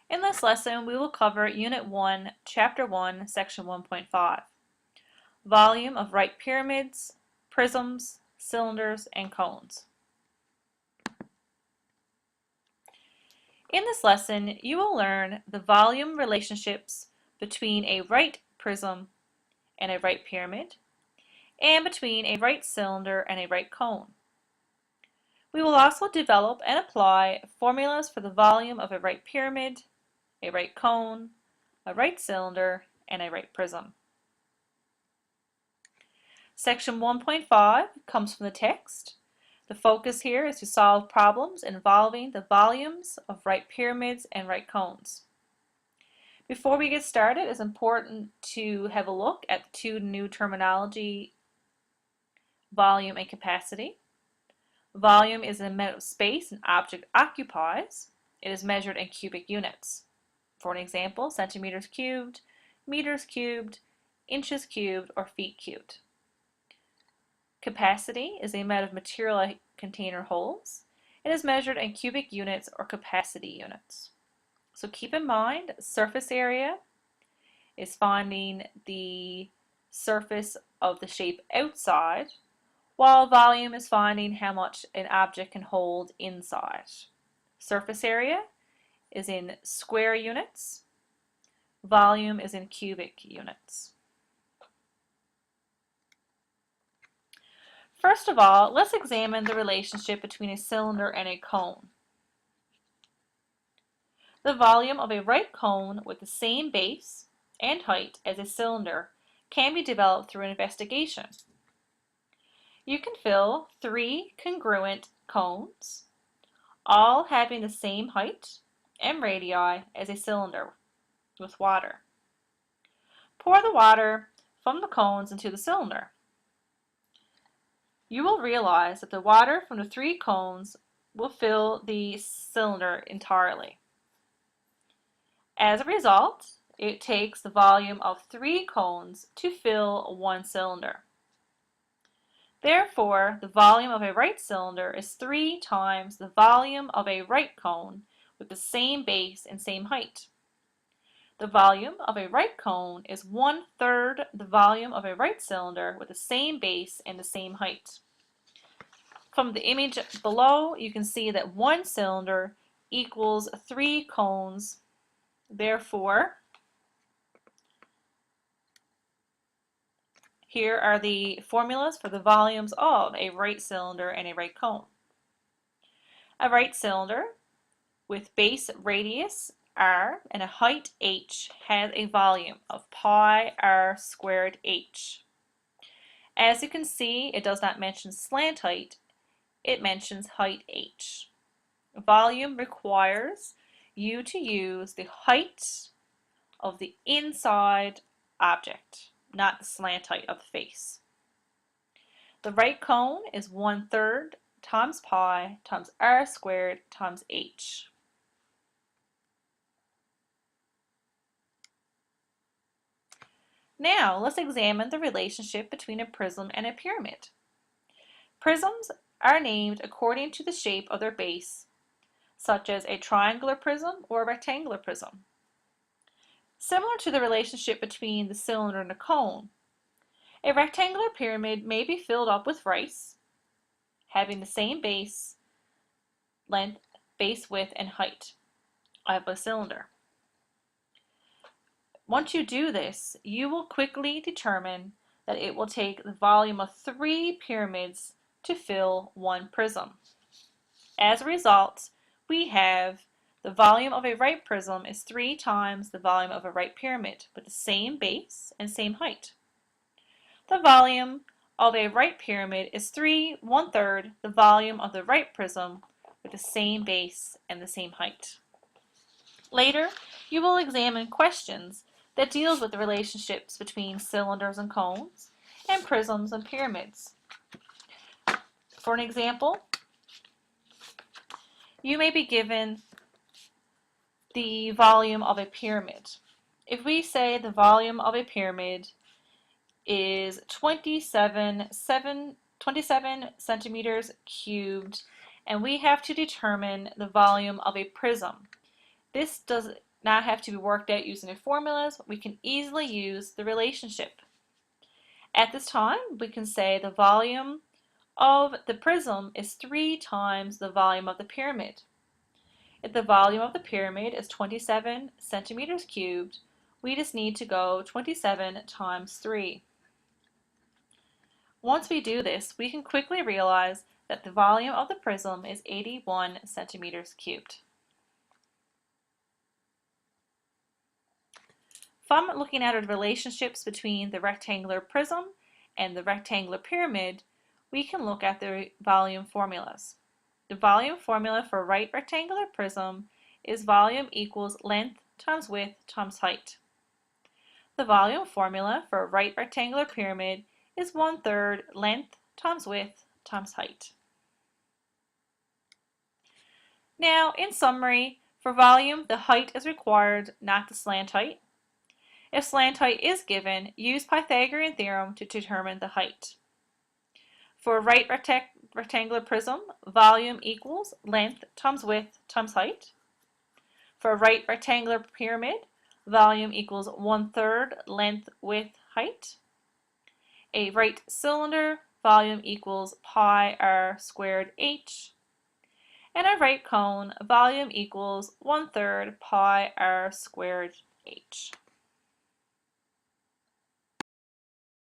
In this lesson, we will cover Unit 1, Chapter 1, Section 1.5, Volume of Right Pyramids, Prisms, Cylinders, and Cones. In this lesson, you will learn the volume relationships between a right prism and a right pyramid, and between a right cylinder and a right cone. We will also develop and apply formulas for the volume of a right pyramid, a right cone, a right cylinder, and a right prism. Section 1.5 comes from the text. The focus here is to solve problems involving the volumes of right pyramids and right cones. Before we get started, it's important to have a look at two new terminology, volume and capacity. Volume is the amount of space an object occupies. It is measured in cubic units. For an example, centimeters cubed, meters cubed, inches cubed, or feet cubed. Capacity is the amount of material a container holds. It is measured in cubic units or capacity units. So keep in mind, surface area is finding the surface of the shape outside, while volume is finding how much an object can hold inside. Surface area is in square units. Volume is in cubic units. First of all, let's examine the relationship between a cylinder and a cone. The volume of a right cone with the same base and height as a cylinder can be developed through an investigation. You can fill 3 congruent cones, all having the same height and radii as a cylinder, with water. Pour the water from the cones into the cylinder. You will realize that the water from the 3 cones will fill the cylinder entirely. As a result, it takes the volume of 3 cones to fill 1 cylinder. Therefore, the volume of a right cylinder is 3 times the volume of a right cone with the same base and same height. The volume of a right cone is 1/3 the volume of a right cylinder with the same base and the same height. From the image below, you can see that 1 cylinder equals 3 cones. Therefore, here are the formulas for the volumes of a right cylinder and a right cone. A right cylinder with base radius r and a height h has a volume of pi r squared h. As you can see, it does not mention slant height, it mentions height h. Volume requires you to use the height of the inside object, not the slant height of the face. The right cone is 1/3 times pi times r squared times h. Now let's examine the relationship between a prism and a pyramid. Prisms are named according to the shape of their base, such as a triangular prism or a rectangular prism. Similar to the relationship between the cylinder and the cone, a rectangular pyramid may be filled up with rice, having the same base length, base width, and height of a cylinder. Once you do this, you will quickly determine that it will take the volume of 3 pyramids to fill 1 prism. As a result, we have the volume of a right prism is 3 times the volume of a right pyramid with the same base and same height. The volume of a right pyramid is 1/3 the volume of the right prism with the same base and the same height. Later, you will examine questions that deals with the relationships between cylinders and cones and prisms and pyramids. For an example, you may be given the volume of a pyramid. If we say the volume of a pyramid is 27 centimeters cubed, and we have to determine the volume of a prism. This not have to be worked out using the formulas. We can easily use the relationship. At this time, we can say the volume of the prism is 3 times the volume of the pyramid. If the volume of the pyramid is 27 centimeters cubed, we just need to go 27 times 3. Once we do this, we can quickly realize that the volume of the prism is 81 centimeters cubed. From looking at the relationships between the rectangular prism and the rectangular pyramid, we can look at the volume formulas. The volume formula for a right rectangular prism is volume equals length times width times height. The volume formula for a right rectangular pyramid is 1/3 length times width times height. Now, in summary, for volume, the height is required, not the slant height. If slant height is given, use Pythagorean theorem to determine the height. For a right rectangular prism, volume equals length times width times height. For a right rectangular pyramid, volume equals 1/3 length width height. A right cylinder, volume equals pi r squared h. And a right cone, volume equals 1/3 pi r squared h.